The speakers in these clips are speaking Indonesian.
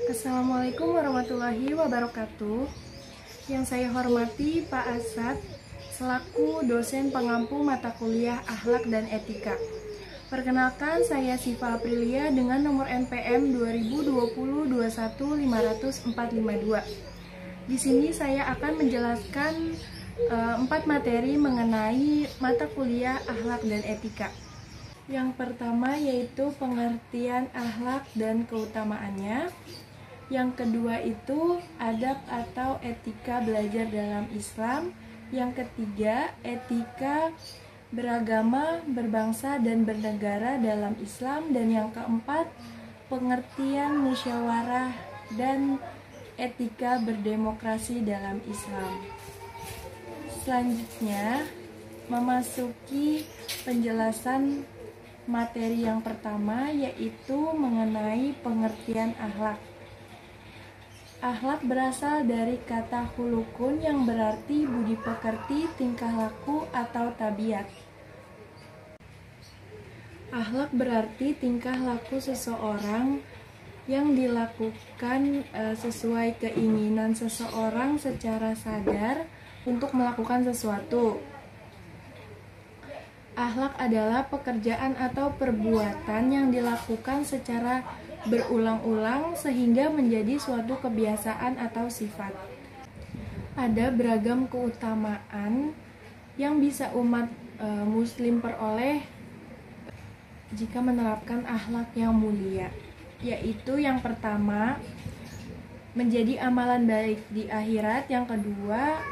Assalamualaikum warahmatullahi wabarakatuh. Yang saya hormati Pak Asad selaku dosen pengampu mata kuliah Akhlak dan Etika. Perkenalkan, saya Siva Aprilia dengan nomor NPM 2020-21-500-452. Di sini saya akan menjelaskan 4 materi mengenai mata kuliah Akhlak dan Etika. Yang pertama yaitu pengertian akhlak dan keutamaannya. Yang kedua itu adab atau etika belajar dalam Islam. Yang ketiga, etika beragama, berbangsa, dan bernegara dalam Islam. Dan yang keempat, pengertian musyawarah dan etika berdemokrasi dalam Islam. Selanjutnya, memasuki penjelasan materi yang pertama, yaitu mengenai pengertian akhlak. Akhlak berasal dari kata khulukun yang berarti budi pekerti, tingkah laku, atau tabiat. Akhlak berarti tingkah laku seseorang yang dilakukan sesuai keinginan seseorang secara sadar untuk melakukan sesuatu. Akhlak adalah pekerjaan atau perbuatan yang dilakukan secara berulang-ulang sehingga menjadi suatu kebiasaan atau sifat. Ada beragam keutamaan yang bisa umat muslim peroleh jika menerapkan akhlak yang mulia, yaitu yang pertama, menjadi amalan baik di akhirat. Yang kedua,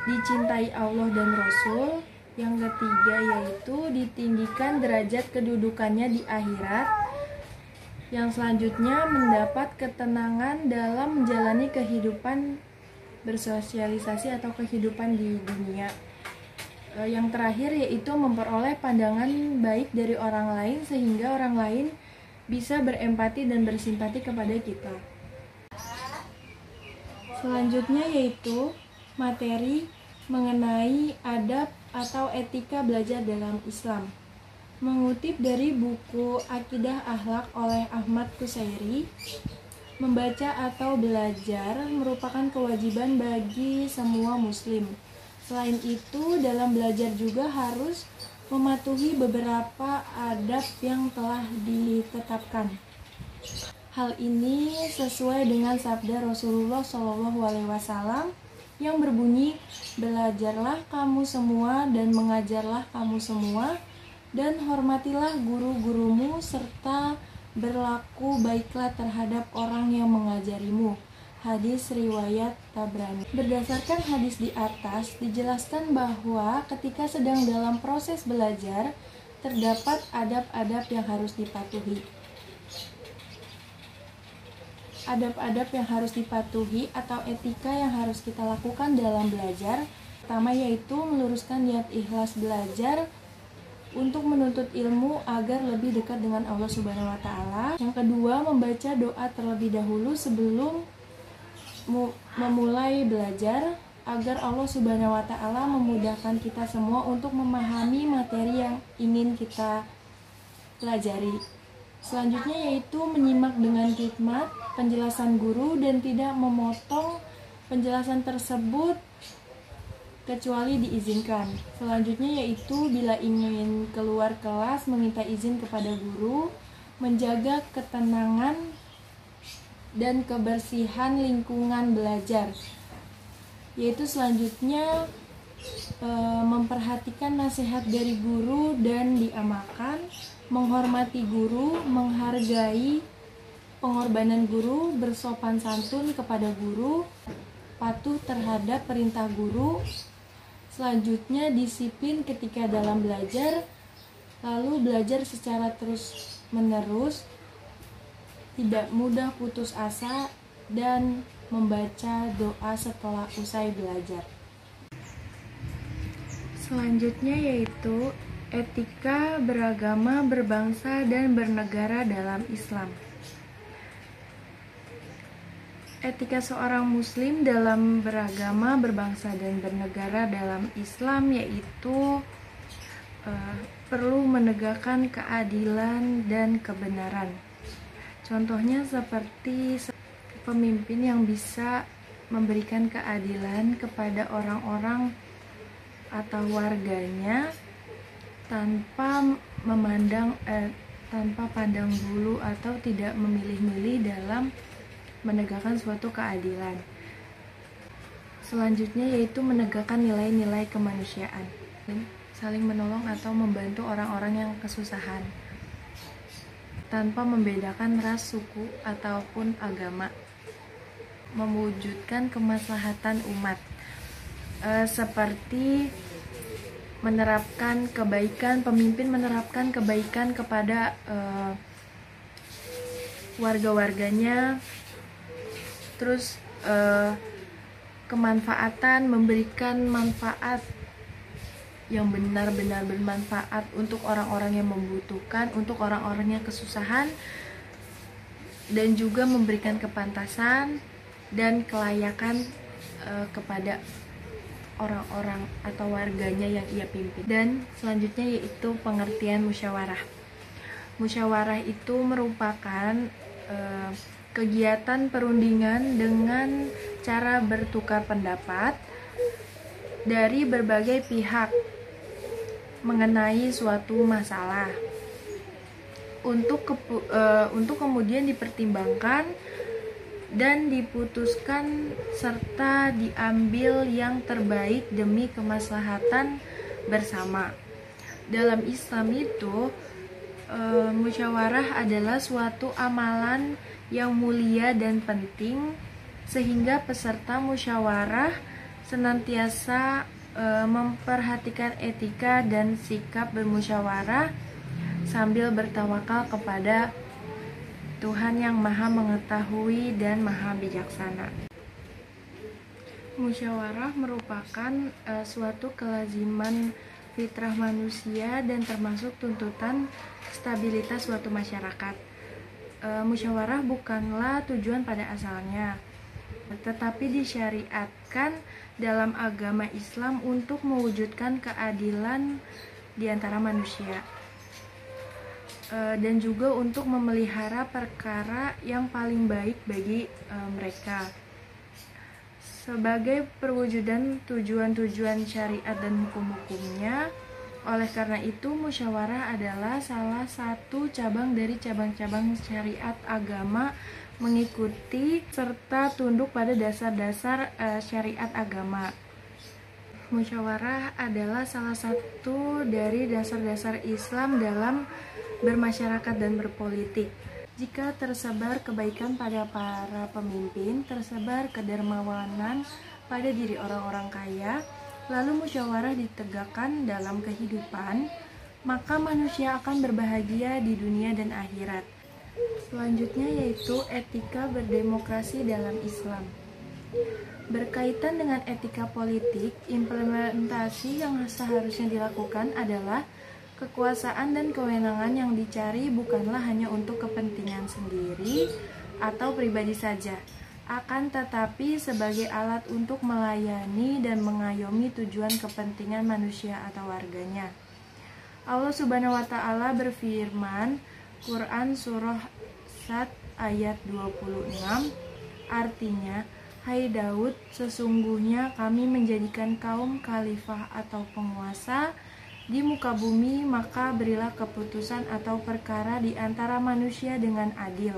dicintai Allah dan Rasul. Yang ketiga yaitu ditinggikan derajat kedudukannya di akhirat. Yang selanjutnya, mendapat ketenangan dalam menjalani kehidupan bersosialisasi atau kehidupan di dunia. Yang terakhir yaitu memperoleh pandangan baik dari orang lain sehingga orang lain bisa berempati dan bersimpati kepada kita. Selanjutnya yaitu materi mengenai adab atau etika belajar dalam Islam. Mengutip dari buku Akidah Akhlak oleh Ahmad Qusairi, membaca atau belajar merupakan kewajiban bagi semua muslim. Selain itu, dalam belajar juga harus mematuhi beberapa adab yang telah ditetapkan. Hal ini sesuai dengan sabda Rasulullah SAW yang berbunyi, "Belajarlah kamu semua dan mengajarlah kamu semua, dan hormatilah guru-gurumu serta berlaku baiklah terhadap orang yang mengajarimu." Hadis riwayat Tabrani. Berdasarkan hadis di atas, dijelaskan bahwa ketika sedang dalam proses belajar, terdapat adab-adab yang harus dipatuhi. Adab-adab yang harus dipatuhi atau etika yang harus kita lakukan dalam belajar. Pertama yaitu meluruskan niat ikhlas belajar untuk menuntut ilmu agar lebih dekat dengan Allah Subhanahu wa Ta'ala. Yang kedua, membaca doa terlebih dahulu sebelum memulai belajar agar Allah Subhanahu wa Ta'ala memudahkan kita semua untuk memahami materi yang ingin kita pelajari. Selanjutnya yaitu menyimak dengan hikmat penjelasan guru dan tidak memotong penjelasan tersebut kecuali diizinkan. Selanjutnya yaitu bila ingin keluar kelas meminta izin kepada guru, menjaga ketenangan dan kebersihan lingkungan belajar. Yaitu selanjutnya memperhatikan nasihat dari guru dan diamalkan, menghormati guru, menghargai pengorbanan guru, bersopan santun kepada guru, patuh terhadap perintah guru. Selanjutnya disiplin ketika dalam belajar, lalu belajar secara terus-menerus, tidak mudah putus asa, dan membaca doa setelah usai belajar. Selanjutnya yaitu etika beragama, berbangsa, dan bernegara dalam Islam. Etika seorang muslim dalam beragama, berbangsa, dan bernegara dalam Islam yaitu perlu menegakkan keadilan dan kebenaran. Contohnya seperti pemimpin yang bisa memberikan keadilan kepada orang-orang atau warganya tanpa tanpa pandang bulu atau tidak memilih-milih dalam menegakkan suatu keadilan. Selanjutnya yaitu menegakkan nilai-nilai kemanusiaan, saling menolong atau membantu orang-orang yang kesusahan tanpa membedakan ras, suku, ataupun agama. Mewujudkan kemaslahatan umat, seperti menerapkan kebaikan, pemimpin menerapkan kebaikan kepada warga-warganya, terus kemanfaatan, memberikan manfaat yang benar-benar bermanfaat untuk orang-orang yang membutuhkan, untuk orang-orang yang kesusahan, dan juga memberikan kepantasan dan kelayakan kepada orang-orang atau warganya yang ia pimpin. Dan selanjutnya yaitu pengertian musyawarah. Musyawarah itu merupakan kegiatan perundingan dengan cara bertukar pendapat dari berbagai pihak mengenai suatu masalah untuk kemudian dipertimbangkan dan diputuskan serta diambil yang terbaik demi kemaslahatan bersama. Dalam Islam itu musyawarah adalah suatu amalan yang mulia dan penting, sehingga peserta musyawarah senantiasa memperhatikan etika dan sikap bermusyawarah sambil bertawakal kepada Tuhan yang Maha Mengetahui dan Maha Bijaksana. Musyawarah merupakan suatu kelaziman fitrah manusia dan termasuk tuntutan stabilitas suatu masyarakat. Musyawarah bukanlah tujuan pada asalnya, tetapi disyariatkan dalam agama Islam untuk mewujudkan keadilan di antara manusia, dan juga untuk memelihara perkara yang paling baik bagi mereka. Sebagai perwujudan tujuan-tujuan syariat dan hukum-hukumnya, oleh karena itu musyawarah adalah salah satu cabang dari cabang-cabang syariat agama, mengikuti serta tunduk pada dasar-dasar syariat agama. Musyawarah adalah salah satu dari dasar-dasar Islam dalam bermasyarakat dan berpolitik. Jika tersebar kebaikan pada para pemimpin, tersebar kedermawanan pada diri orang-orang kaya, lalu musyawarah ditegakkan dalam kehidupan, maka manusia akan berbahagia di dunia dan akhirat. Selanjutnya yaitu etika berdemokrasi dalam Islam. Berkaitan dengan etika politik, implementasi yang seharusnya dilakukan adalah kekuasaan dan kewenangan yang dicari bukanlah hanya untuk kepentingan sendiri atau pribadi saja, akan tetapi sebagai alat untuk melayani dan mengayomi tujuan kepentingan manusia atau warganya. Allah Subhanahu wa Ta'ala berfirman, Quran Surah Sad ayat 26, artinya, hai Daud, sesungguhnya kami menjadikan kaum khalifah atau penguasa di muka bumi, maka berilah keputusan atau perkara di antara manusia dengan adil.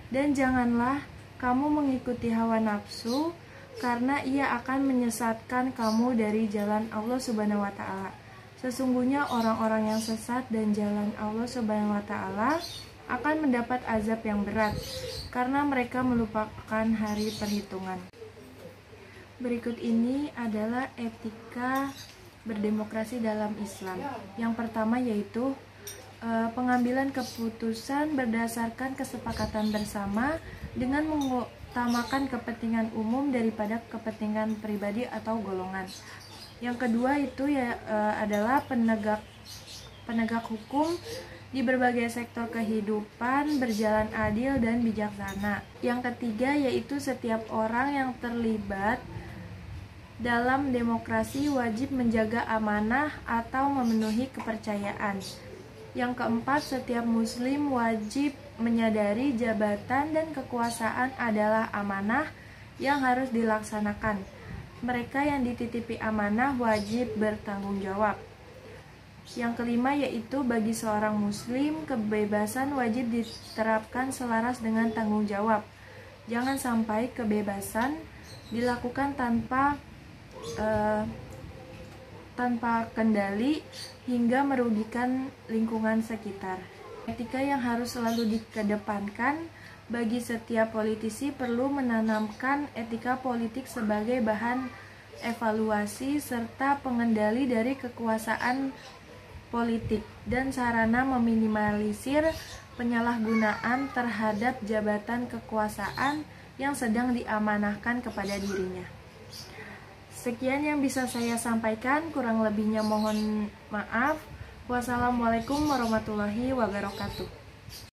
Dan janganlah kamu mengikuti hawa nafsu, karena ia akan menyesatkan kamu dari jalan Allah Subhanahu wa Ta'ala. Sesungguhnya orang-orang yang sesat dan jalan Allah Subhanahu wa Ta'ala akan mendapat azab yang berat karena mereka melupakan hari perhitungan. Berikut ini adalah etika berdemokrasi dalam Islam. Yang pertama yaitu pengambilan keputusan berdasarkan kesepakatan bersama dengan mengutamakan kepentingan umum daripada kepentingan pribadi atau golongan. Yang kedua itu adalah penegak hukum di berbagai sektor kehidupan berjalan adil dan bijaksana. Yang ketiga yaitu setiap orang yang terlibat dalam demokrasi wajib menjaga amanah atau memenuhi kepercayaan. Yang keempat, setiap muslim wajib menyadari jabatan dan kekuasaan adalah amanah yang harus dilaksanakan. Mereka yang dititipi amanah wajib bertanggung jawab. Yang kelima yaitu bagi seorang muslim, kebebasan wajib diterapkan selaras dengan tanggung jawab. Jangan sampai kebebasan dilakukan tanpa kendali hingga merugikan lingkungan sekitar. Etika yang harus selalu dikedepankan bagi setiap politisi perlu menanamkan etika politik sebagai bahan evaluasi serta pengendali dari kekuasaan politik dan sarana meminimalisir penyalahgunaan terhadap jabatan kekuasaan yang sedang diamanahkan kepada dirinya. Sekian yang bisa saya sampaikan, kurang lebihnya mohon maaf. Wassalamualaikum warahmatullahi wabarakatuh.